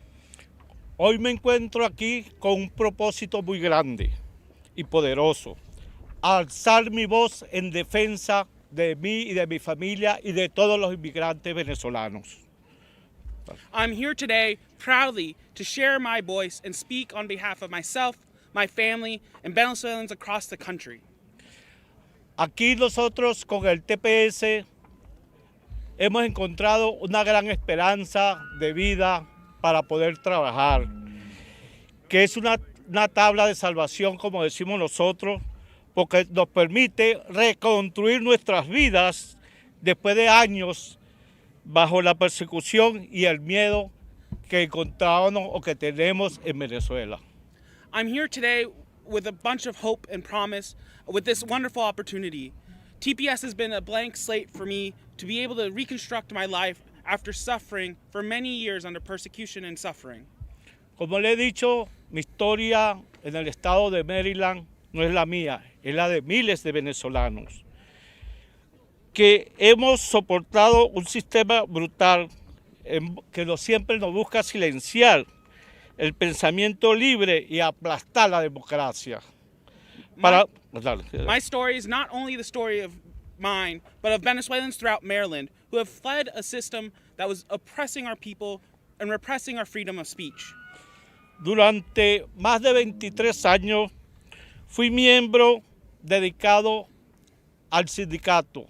Hoy me encuentro aquí con un propósito muy grande y poderoso, alzar mi voz en defensa de mí y de mi familia y de todos los inmigrantes venezolanos. I'm here today proudly to share my voice and speak on behalf of myself, my family, and Venezuelans across the country. Aquí nosotros con el TPS hemos encontrado una gran esperanza de vida para poder trabajar, que es una tabla de salvación, como decimos nosotros, porque nos permite reconstruir nuestras vidas después de años bajo la persecución y el miedo que encontrábamos o que tenemos en Venezuela. I'm here today with a bunch of hope and promise with this wonderful opportunity. TPS has been a blank slate for me to be able to reconstruct my life after suffering for many years under persecution and suffering. Como le he dicho, mi historia en el estado de Maryland no es la mía, es la de miles de venezolanos, que hemos soportado un sistema brutal que siempre nos busca silenciar el pensamiento libre y aplastar la democracia. My story is not only the story of mine, but of Venezuelans throughout Maryland who have fled a system that was oppressing our people and repressing our freedom of speech. Durante más de 23 años fui miembro dedicado al sindicato,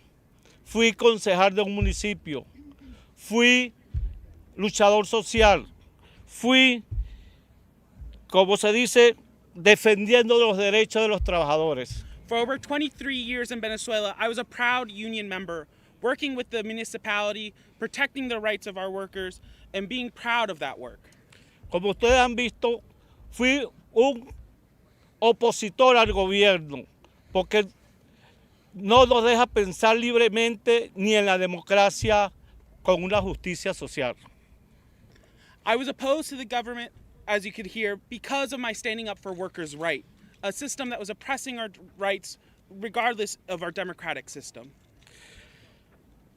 fui concejal de un municipio, fui luchador social, fui, como se dice, defendiendo los derechos de los trabajadores. For over 23 years in Venezuela, I was a proud union member, working with the municipality, protecting the rights of our workers, and being proud of that work. Como ustedes han visto, fui un opositor al gobierno, porque no nos deja pensar libremente ni en la democracia con una justicia social. I was opposed to the government, as you could hear, because of my standing up for workers' rights, a system that was oppressing our rights regardless of our democratic system.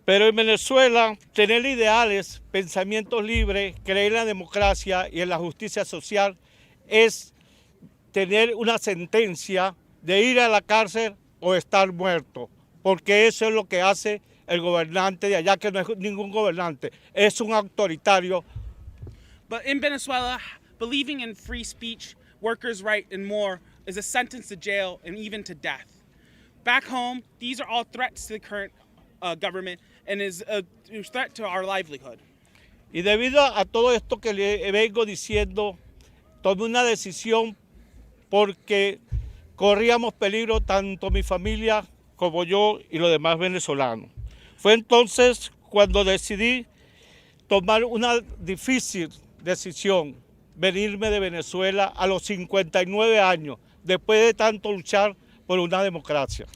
Pero en Venezuela, tener ideales, pensamientos libres, creer en la democracia y en la justicia social es tener una sentencia de ir a la cárcel o estar muerto, porque eso es lo que hace el gobernante de allá, que no es ningún gobernante, es un autoritario. But in Venezuela, believing in free speech, workers' rights, and more is a sentence to jail and even to death. Back home, these are all threats to the current government and is a threat to our livelihood. Y debido a todo esto que le vengo diciendo, tomé una decisión porque corríamos peligro tanto mi familia como yo y los demás venezolanos. Fue entonces cuando decidí tomar una difícil decisión, venirme de Venezuela a los 59 años, después de tanto luchar por una democracia.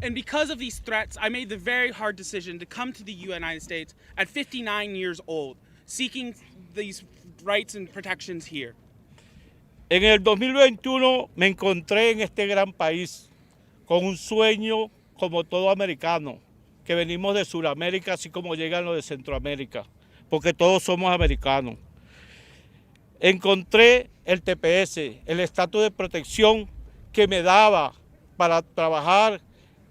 And because of these threats, I made the very hard decision to come to the United States at 59 years old, seeking these rights and protections here. En el 2021 me encontré en este gran país con un sueño como todo americano, que venimos de Sudamérica, así como llegan los de Centroamérica, porque todos somos americanos. Encontré el TPS, el estatus de protección que me daba para trabajar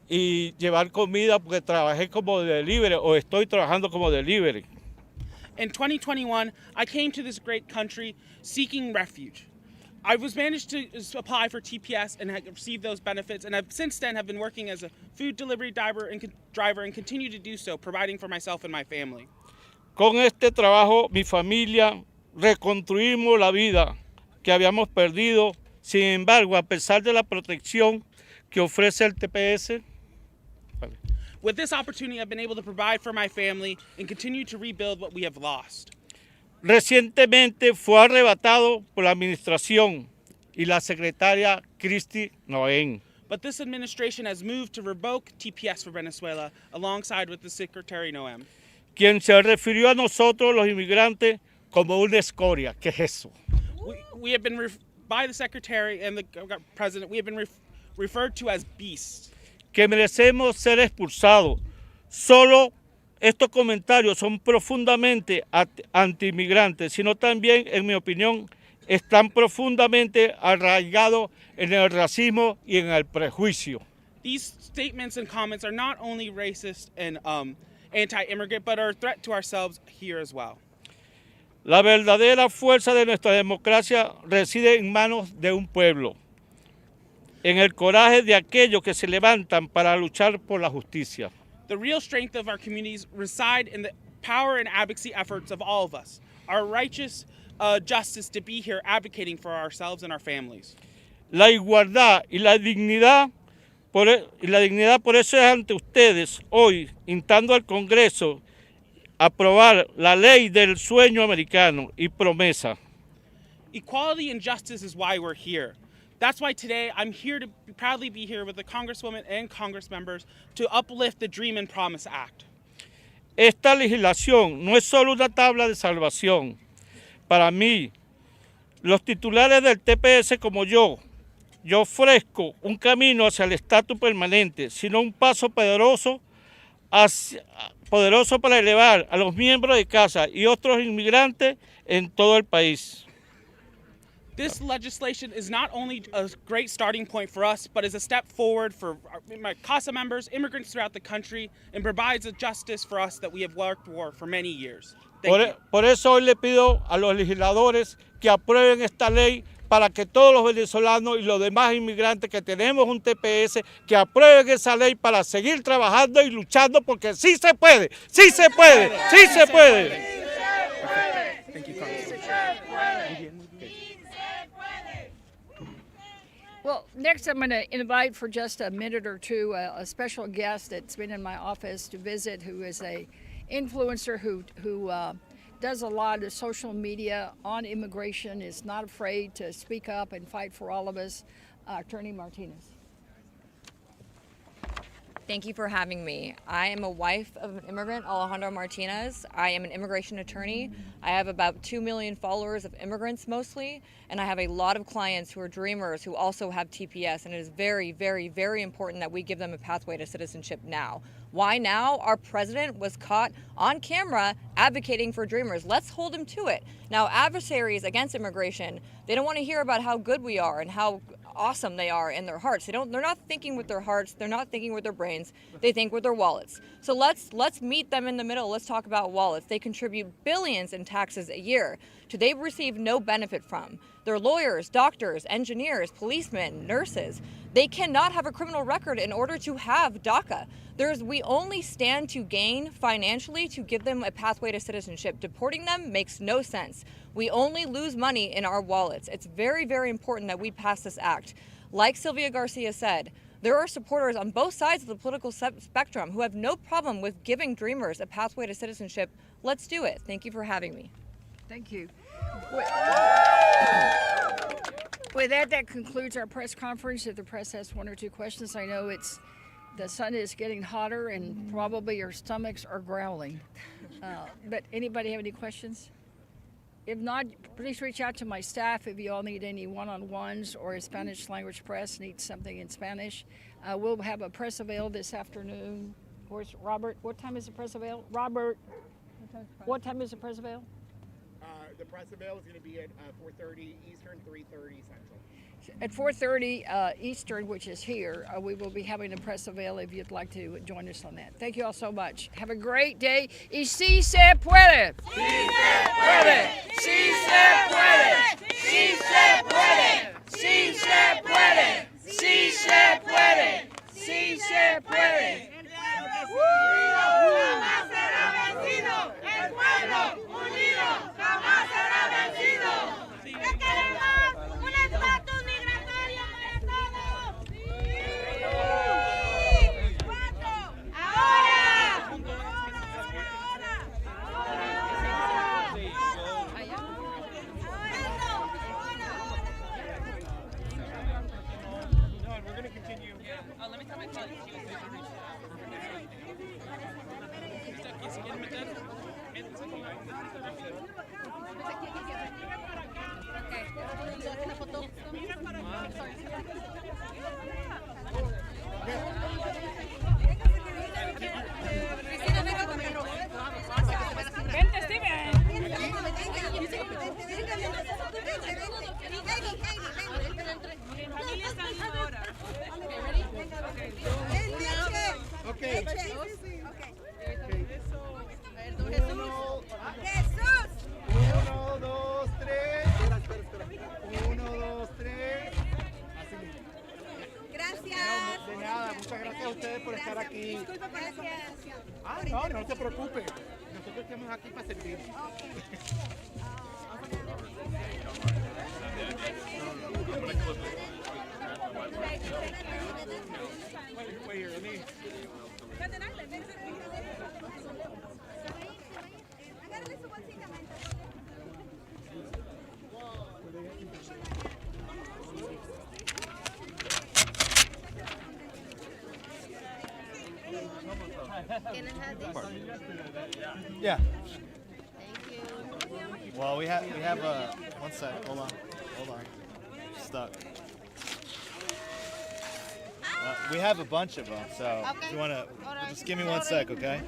y llevar comida, porque trabajé como delivery o estoy trabajando como delivery. In 2021, I came to this great country seeking refuge. I was managed to apply for TPS and have received those benefits, and since then have been working as a food delivery driver and continue to do so, providing for myself and my family. Con este trabajo, mi familia reconstruimos la vida que habíamos perdido. Sin embargo, a pesar de la protección que ofrece el TPS, with this opportunity, I've been able to provide for my family and continue to rebuild what we have lost. Recientemente fue arrebatado por la administración y la secretaria Cristi Noén. But this administration has moved to revoke TPS for Venezuela alongside with the Secretary Noem, Quien se refirió a nosotros los inmigrantes como una escoria. ¿Qué es eso? We have been, by the Secretary and the President, we have been referred to as beasts. Que merecemos ser expulsados. Solo estos comentarios son profundamente anti-inmigrantes, sino también, en mi opinión, están profundamente arraigados en el racismo y en el prejuicio. These statements and comments are not only racist and anti-immigrant, but are a threat to ourselves here as well. La verdadera fuerza de nuestra democracia reside en manos de un pueblo, en el coraje de aquellos que se levantan para luchar por la justicia. The real strength of our communities reside in the power and advocacy efforts of all of us, our righteous justice to be here advocating for ourselves and our families. La igualdad y la dignidad por eso es ante ustedes hoy, instando al Congreso a aprobar la ley del sueño americano y promesa. Equality and justice is why we're here. That's why today I'm here to proudly be here with the Congresswoman and Congress members to uplift the Dream and Promise Act. Esta legislación no es solo una tabla de salvación. Para mí, los titulares del TPS como yo, yo ofrezco un camino hacia el estatus permanente, sino un paso poderoso para elevar a los miembros de casa y otros inmigrantes en todo el país. This legislation is not only a great starting point for us, but is a step forward for my CASA members, immigrants throughout the country, and provides a justice for us that we have worked for many years. Por eso hoy le pido a los legisladores que aprueben esta ley para que todos los venezolanos y los demás inmigrantes que tenemos un TPS, que aprueben esa ley para seguir trabajando y luchando, porque sí se puede, sí se puede, sí se puede. Well, next I'm going to invite for just a minute or two a special guest that's been in my office to visit, who is a influencer who does a lot of social media on immigration, is not afraid to speak up and fight for all of us, Attorney Martinez. Thank you for having me. I am a wife of an immigrant, Alejandro Martinez. I am an immigration attorney. I have about 2 million followers of immigrants mostly, and I have a lot of clients who are dreamers who also have TPS, and it is very, very, very important that we give them a pathway to citizenship now. Why now? Our president was caught on camera advocating for dreamers. Let's hold him to it. Now, adversaries against immigration, they don't want to hear about how good we are and how awesome they are in their hearts. They're not thinking with their hearts, they're not thinking with their brains, they think with their wallets. So let's meet them in the middle. Let's talk about wallets. They contribute billions in taxes a year they receive no benefit from. They're lawyers, doctors, engineers, policemen, nurses. They cannot have a criminal record in order to have DACA. We only stand to gain financially to give them a pathway to citizenship. Deporting them makes no sense. We only lose money in our wallets. It's very, very important that we pass this act. Like Sylvia Garcia said, there are supporters on both sides of the political spectrum who have no problem with giving dreamers a pathway to citizenship. Let's do it. Thank you for having me. Thank you. With that concludes our press conference. If the press has one or two questions, I know the sun is getting hotter and probably your stomachs are growling. But anybody have any questions? If not, please reach out to my staff if you all need any one-on-ones or a Spanish language press needs something in Spanish. We'll have a press avail this afternoon. Where's Robert? What time is the press avail? Robert, what time is the press avail? The press avail is going to be at 4:30 Eastern, 3:30 Central. At 4:30 Eastern, which is here, we will be having a press avail if you'd like to join us on that. Thank you all so much. Have a great day. Y si se puede. Sí se puede. Sí se puede. Sí se puede. Sí se puede. Sí se puede. Sí se puede. Jamás será vencido. El pueblo unido jamás será vencido. ¿Qué queremos? Un estatus migratorio para todos. ¡Cuatro! ¡Ahora! We're going to continue. Let me tell my colleagues. Vente, Steven. Okay. Jesús. 1, 2, 3. Espera. 1, 2, 3. Así mismo. Gracias. De nada, muchas gracias a ustedes por estar aquí. Disculpa por la conferencia. No se preocupe. Nosotros estamos aquí para servir. Can I have this? Yeah. Thank you. Well, we have a one sec. Hold on. Stuck. We have a bunch of them, so if you want to, just give me 1 sec, okay?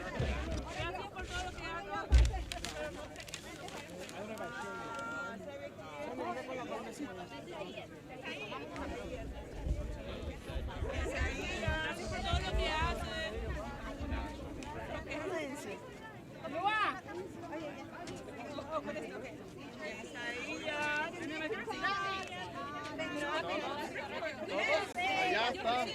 Allá está.